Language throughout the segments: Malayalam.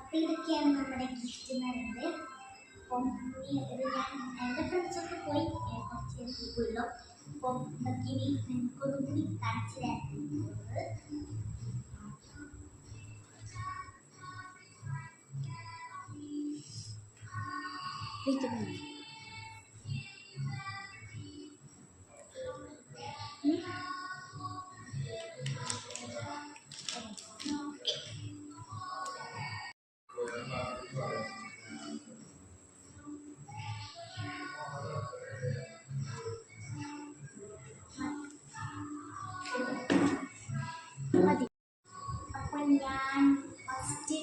അപ്പോൾ ഇതൊക്കെയാണ് നമ്മുടെ ഗിഫ്റ്റ് എന്ന് പറയുന്നത്. അപ്പം ഇത് ഞാൻ എൻ്റെ ഫ്രണ്ട്സൊക്കെ പോയി കുറച്ച് പോയല്ലോ. അപ്പം ഇതൊക്കെ ഇനി നിങ്ങൾക്കൊന്നും കൂടി കാണിച്ചു തരാറുണ്ട്. മതി. അപ്പോൾ ഞാൻ ഫസ്റ്റ്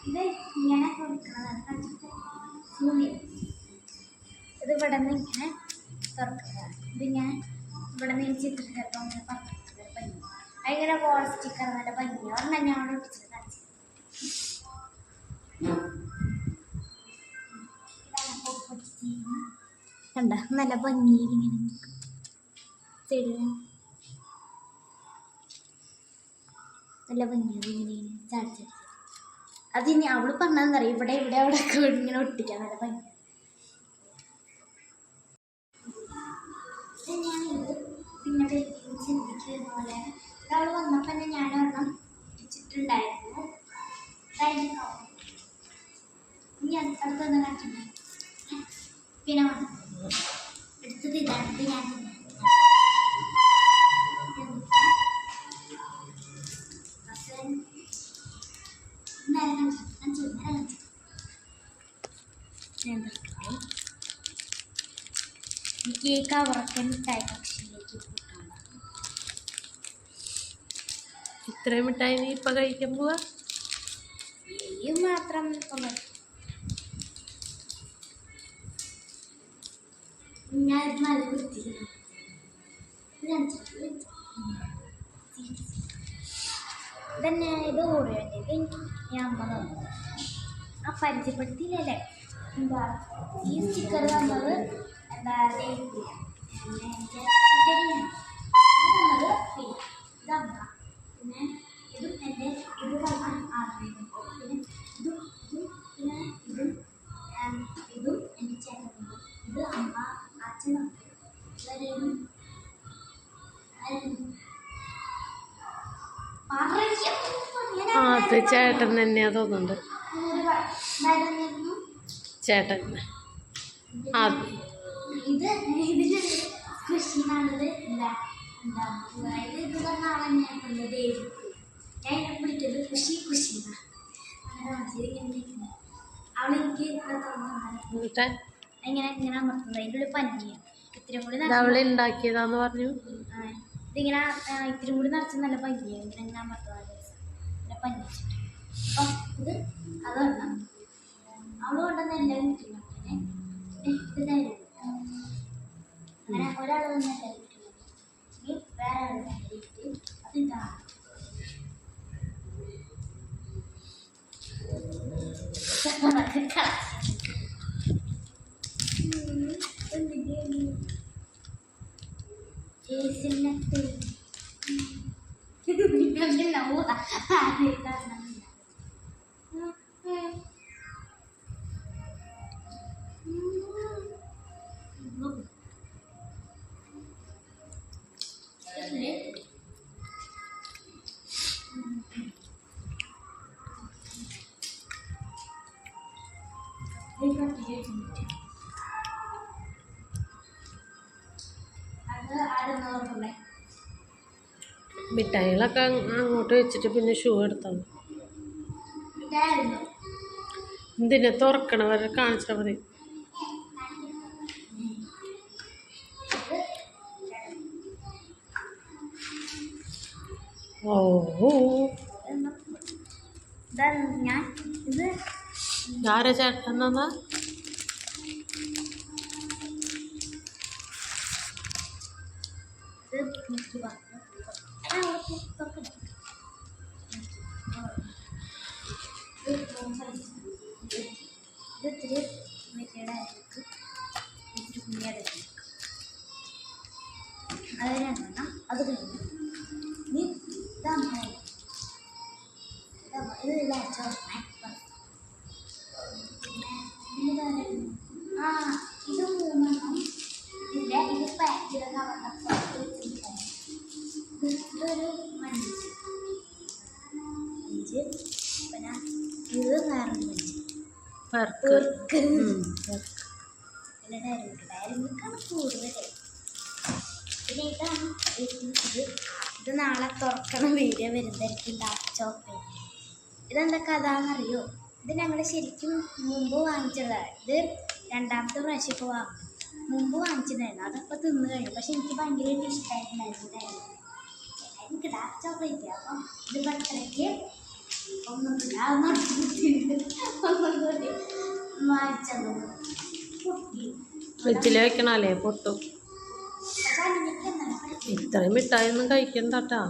ഇത് ഇങ്ങനെ കൊടുക്കുന്നതാണ്. ഇത് ഇവിടെ നിന്ന് ഇങ്ങനെ തുറക്കുന്നതാണ്. ഇത് ഞാൻ ഇവിടെ നിന്ന് ചിത്രത്തിലൊക്കെ അങ്ങനെ പറഞ്ഞിട്ടുള്ളത് ഭംഗി. ഭയങ്കര ബോൾ സ്റ്റിക്കർ നല്ല ഭംഗിയാണ്. ഒരെണ്ണം ഞാൻ അവിടെ ഒട്ടിച്ചത് കാണിച്ചു. കണ്ട നല്ല ഭംഗിയിൽ ഇങ്ങനെ സൈഡിൽ നല്ല ഭംഗിയാണ് ഇങ്ങനെ ചാടിച്ചടിച്ച്. അതിനി അവള് പറഞ്ഞതെന്നറിയാം, ഇവിടെ ഇവിടെ അവിടെ ഒക്കെ ഇങ്ങനെ ഒട്ടിക്കാൻ നല്ല ഭംഗി. ഞാനിത് പിന്നെ ചിന്തിക്കുന്ന പോലെ അവള് വന്നപ്പോൾ തന്നെ ഞാനൊരെണ്ണം ഒട്ടിച്ചിട്ടുണ്ടായിരുന്നു. ഇനി അടുത്തൊന്ന് കാണിച്ചിട്ടുണ്ടായിരുന്നു. പിന്നെ എടുത്തത് ഇതാണ്. ഇത് ഞാൻ കേക്ക് അവർക്ക് മിഠായി കക്ഷിയിലേക്ക് കൂട്ടാണ്. ഇത്രയും മിഠായി നീ ഇപ്പം കഴിക്കാൻ പോവാ? ഈ മാത്രം ഞാൻ നല്ല വൃത്തി തന്നെ. ഇത് ഓറിയത് ഞാൻ അമ്മ തന്നത്. ആ പരിചയപ്പെടുത്തിയില്ലല്ലേ. എന്താ ഈ സ്റ്റിക്കർ തന്നത്? എന്താ തന്നത് ഇതമ്മ. പിന്നെ ഇതും എൻ്റെ ഇത് ആഗ്രഹിക്കും. പിന്നെ ഇതും പിന്നെ ഇതും എൻ്റെ ചേട്ടനുണ്ട്. ഇത് അമ്മ അച്ഛനുണ്ട്. അത് ചേട്ടൻ തന്നെയാ തോന്നുന്നുണ്ട്. ചേട്ടൻ ഇത് ഇതിൻ്റെ കൃഷിനാണത്. എന്താ ഇത് പറഞ്ഞാൽ ഞാൻ വിളിച്ചത് കൃഷി അവളെനിക്ക് ഇങ്ങനെ ഇങ്ങനെ അമർത്തുന്നത്. അതിൻ്റെ ഉള്ളിൽ പഞ്ഞിയാണ്. ഇത്തിരി കൂടി ഉണ്ടാക്കിയതാന്ന് പറഞ്ഞു. ഇതിങ്ങനെ ഇത്തിരി കൂടി നിറച്ച് നല്ല പഞ്ഞിയാണ്. ഇങ്ങനെ ഇങ്ങനെ അമർത്തുന്നത് നല്ല പഞ്ഞി വെച്ചിട്ട്. അപ്പം ഇത് അതൊരെണ്ണം അവള് കൊണ്ടുവന്ന് എല്ലാം കിട്ടുന്നുണ്ട്. ഇത് തരും. അങ്ങനെ ഒരാൾ വന്ന് എല്ലാം കിട്ടുന്നുണ്ട്. ഇനി വേറെ ആൾ കിട്ടി. അതിതാണ് മിഠായികളൊക്കെ അങ്ങോട്ട് വെച്ചിട്ട് പിന്നെ ഷൂ എടുത്താൽ എന്തിനാ തുറക്കണവരെ കാണിച്ചാൽ മതി. ആരാ ചേട്ടൻ എന്നാ? അത് കഴിഞ്ഞു ഇത് ചോറിനെ പിന്നെ ആ ഇത് 3 ഇതിൻ്റെ ഇത് പാക്ക് ചെയ്ത കവറിൻ്റെ വെച്ചിട്ടുണ്ടായിരുന്നു. ഇതൊരു 5 പിന്നെ ഇത് വേറൊരു 5 വർക്ക് പിന്നെ ഡയറിമിൽക്കാണ് കൂടുതൽ. പിന്നെ ഇതാണ് ഇത് നാളെ തുറക്കണ വീഡിയോ വരുന്നതായിരിക്കും. ഡാർക്ക് ചോക്ലേറ്റ് ഇതെന്താ കഥ എന്നറിയോ? ഇത് ഞങ്ങൾ ശരിക്കും മുമ്പ് വാങ്ങിച്ചതാണ്. ഇത് 2ാമത്തെ പ്രാവശ്യം ഇപ്പോൾ വാങ്ങും. മുമ്പ് വാങ്ങിച്ചിട്ടുണ്ടായിരുന്നു, അതപ്പോൾ തിന്നു കഴിഞ്ഞു. പക്ഷെ എനിക്ക് ഭയങ്കരമായിട്ട് ഇഷ്ടമായിട്ടുണ്ടായിരുന്നു. എനിക്ക് ഡാർക്ക് ചോക്ലേറ്റ്. അപ്പം ഇത് ബർത്ത്ഡേക്ക് ഒന്നും വാങ്ങിച്ചത് കുട്ടി ഫ്രിഡ്ജിൽ വെക്കണല്ലേ പൊട്ടും. ഇത്രയും മിഠായിയൊന്നും കഴിക്കണ്ട കേട്ടാ.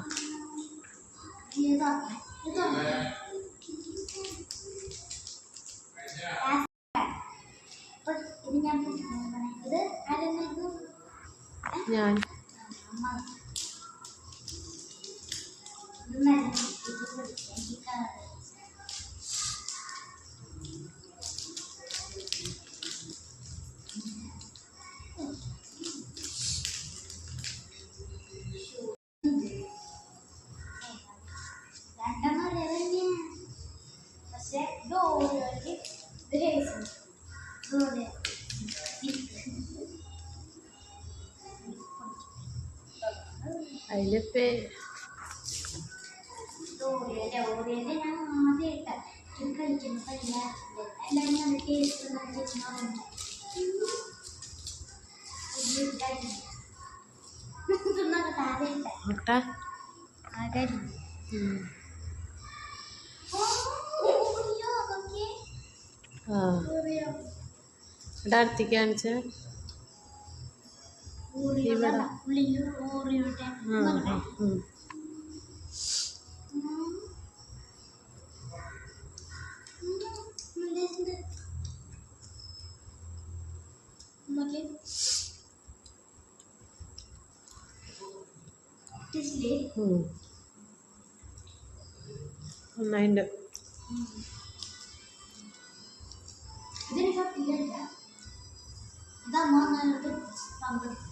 ഞാൻ പക്ഷെ ഇത് അതിലിപ്പേ ഓറിയൻ്റെ ഞാൻ ആദ്യമായിട്ട് കഴിക്കുന്നത് എല്ലാവരും നല്ല ടേസ്റ്റ് അടുത്തേക്ക് കാണിച്ച് ഒന്നതിൻ്റെ ഇതിന് കട്ടില്ല. ഇതമ്മ പങ്കെടുക്കും.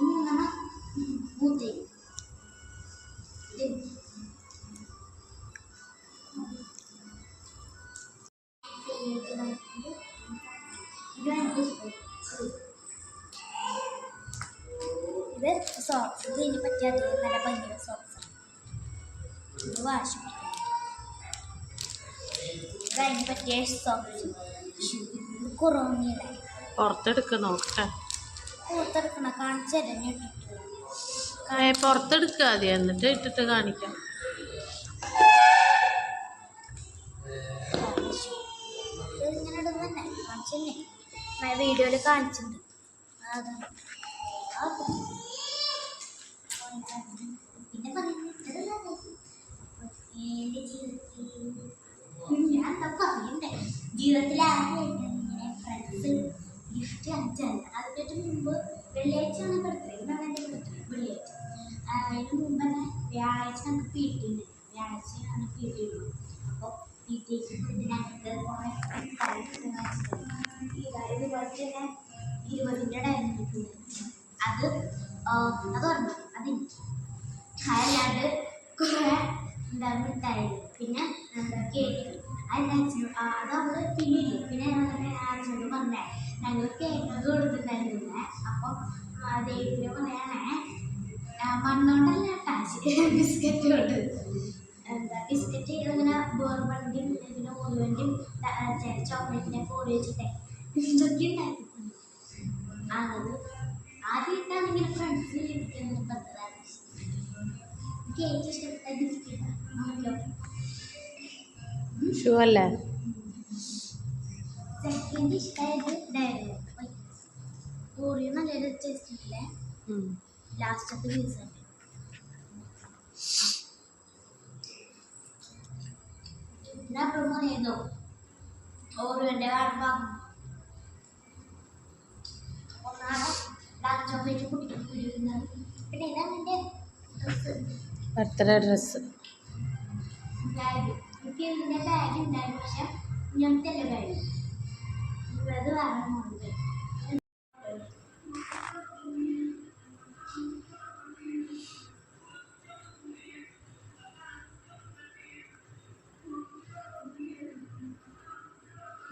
ഇങ്ങനെ മൂത്തി ഇത് സോക്സ്. ഇത് ഇതിനെ പറ്റിയ നല്ല ഭയങ്കര സോക്സാണ്. ഇത് വാശി ഇതിനെ പറ്റിയ സോക്സ് കുറവുന്നില്ല. പുറത്തെടുക്ക നോക്കട്ടെ. പുറത്തെടുക്കണ കാണിച്ചല്ലേ ഇട്ടിട്ട് പുറത്തെടുക്കുക മതി, എന്നിട്ട് ഇട്ടിട്ട് കാണിക്കാം. ഇങ്ങനെ ഇടുന്നത് തന്നെ കാണിച്ചല്ലേ, വീഡിയോയിൽ കാണിച്ചിട്ടുണ്ട്. അതാണ് പിന്നെ ഞാൻ എന്താ പറയണ്ടേ, ജീവിതത്തിൽ ആദ്യമായിട്ട് ഇങ്ങനെ ഫ്രണ്ട്സ് ഗിഫ്റ്റ് അയച്ചല്ല. അതിന് മുമ്പ് വെള്ളിയാഴ്ചയാണ് ബർത്ത്ഡേ. ഇതാണ് എൻ്റെ ബർത്ത്ഡേ വെള്ളിയാഴ്ച. അതിന് മുമ്പ് തന്നെ വ്യാഴാഴ്ച ഞങ്ങൾക്ക് പി ടി ഉണ്ട്. വ്യാഴാഴ്ചയാണ് പി ടി ഉള്ളൂ. അപ്പോൾ പി ടി ഞങ്ങൾക്ക് കുറേ ഇതുപോലെ തന്നെ 20ൻ്റെ ഡയറി കിട്ടുന്നുണ്ട്. അത് ഓർമ്മ അതെനിക്ക്. അല്ലാണ്ട് കുറേ എന്താ മിഠായി, പിന്നെ എന്താ കേക്ക്. അത് അവള് പിന്നില്ല. പിന്നെ അച്ഛനോട് പറഞ്ഞേ ഞങ്ങൾ കേക്കൊക്കെ കൊടുത്തിട്ടുണ്ടായിരുന്നില്ല. അപ്പം ദൈവത്തിന് പറയാനേ മണ്ണോണ്ടല്ല ടാച്ച് ബിസ്ക്കറ്റ് കൊണ്ട് എന്താ ബിസ്ക്കറ്റ് ഇങ്ങനെ ബോർബണിൻ്റെയും പിന്നെ ഓറിയോൻ്റെയും ചോക്ലേറ്റിൻ്റെയൊക്കെ ഓടി വെച്ചിട്ടേ ഇതൊക്കെ ഉണ്ടാക്കിയിട്ടുണ്ട്. അത് ആദ്യമായിട്ടാണ് ഇങ്ങനെ ഫ്രണ്ട്സിന് ലഭിക്കുന്നത്. പത്രമാണ് എനിക്ക് ഏറ്റവും ഇഷ്ടപ്പെട്ട ബിസ്ക്കറ്റ് ആണല്ലോ. ഷൂ അല്ലേ? സെക്കൻഡ് ഇഷ്ടമായത് ഡയറി ഓറിയോ നല്ലൊരു ടേസ്റ്റ് ഇല്ലേ. ലാസ്റ്റത്തെ പീസ് ഉണ്ട്. ഞാൻ പ്രൊമോട്ട് ചെയ്തോ ഓറിയോൻ്റെ ഭാഗം ഒന്നാണ് ഡാർക്ക് ചോക്ലേറ്റ് കുട്ടികൾക്ക് വീഡിയോ. പിന്നെ ഇതാണ് എൻ്റെ ഡ്രസ്സ്. Birthday dress. ബാഗ് എനിക്ക് ഇതിൻ്റെ ബാഗ് ഉണ്ടായിരുന്നു, പക്ഷെ ഇങ്ങനത്തെ അല്ല ബാഗ്, അത് വേറെ മോഡൽ.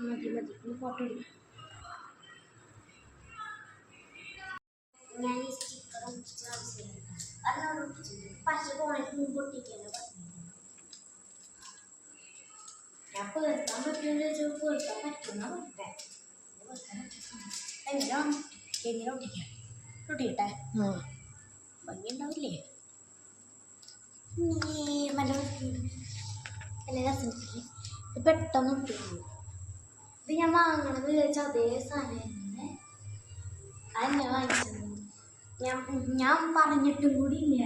മതി ഫോട്ടോ എടുക്കാം. ഞാൻ ഈ സ്റ്റിക്കർ ഒട്ടിച്ച് കാണിച്ചിട്ടുണ്ട്, അതിനോട് ഒട്ടിച്ചിട്ടുണ്ട്. പക്ഷെ പോണേക്ക് പൊട്ടിക്കല്ലോ ഞാൻ പേർക്കാൻ പറ്റുമെന്ന് ചോദിച്ചാൽ പേർക്കാൻ പറ്റുന്ന പറ്റേ എങ്ങനെ ഒട്ടിക്കാം? ഒട്ടിയിട്ടെ ഭംഗി ഉണ്ടാവില്ലേ? നല്ല നല്ല രസമില്ലേ? ഇത് പെട്ടെന്ന് ഒട്ടിക്കുന്നു. ഇത് ഞാൻ വാങ്ങണമെന്ന് വിചാരിച്ചാൽ അതേ സാധനം അതെന്നെ വാങ്ങിച്ചത്. ഞാൻ പറഞ്ഞിട്ടും കൂടി ഇല്ല.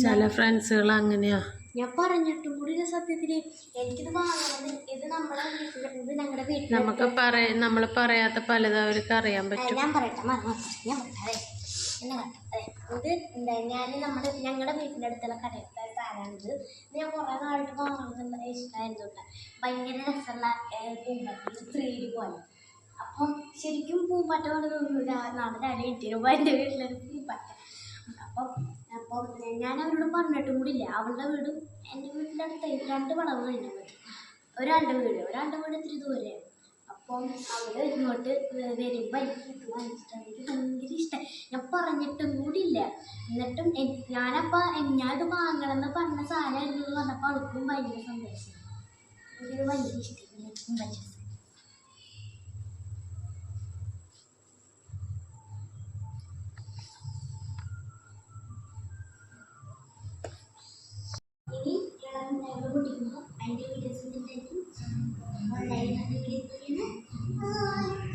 ചില ഫ്രണ്ട്സുകൾ അങ്ങനെയാ. ഞാൻ പറഞ്ഞിട്ടും കൂടി ഇല്ല. സത്യത്തില് എനിക്കിത് വാങ്ങണത്, ഇത് നമ്മളെ ഇത് ഞങ്ങളുടെ വീട്ടിൽ നമ്മൾ പറയാത്ത പലതും അവർക്ക് അറിയാൻ പറ്റും. ഞാൻ പറയട്ടെ ഞാൻ പറയട്ടെ എന്നെ കട്ടെ. ഇത് എന്താ ഞങ്ങളുടെ വീട്ടിൻ്റെ അടുത്തുള്ള കടയിലത്തെ സാധനമാണിത്. ഇത് ഞാൻ കുറേ നാളായിട്ട് വാങ്ങുന്നത് ഇഷ്ടമായിരുന്നില്ല. ഭയങ്കര രസമുള്ള പൂമ്പാറ്റ 3D പോലെ. അപ്പം ശരിക്കും പൂമ്പാറ്റ പോലെ തോന്നുന്നു. നാളെ രാവിലെ എൻ്റെ വീട്ടിലൊരു പൂമ്പാറ്റ. അപ്പം ഞാൻ അവരോട് പറഞ്ഞിട്ടും കൂടി ഇല്ല. അവളുടെ വീടും എൻ്റെ വീട്ടിൻ്റെ അടുത്ത് 2 വളവ് കഴിഞ്ഞാൽ മതി. ഒരാളുടെ വീട് ഇത്തിരി ദൂരെയാണ്. അപ്പം അവൾ ഇങ്ങോട്ട് വരുമ്പോൾ എനിക്ക് ഇത് വാങ്ങിച്ചിട്ടുണ്ട്. എനിക്ക് ഭയങ്കര ഇഷ്ടമായി. ഞാൻ പറഞ്ഞിട്ടും കൂടി ഇല്ല. എന്നിട്ടും ഞാനിത് വാങ്ങണമെന്ന് പറഞ്ഞ സാധനമായിരുന്നു എന്ന് പറഞ്ഞപ്പോൾ അവൾക്കും ഭയങ്കര സന്തോഷം. എനിക്കിത് ഭയങ്കര ഇഷ്ടമായി.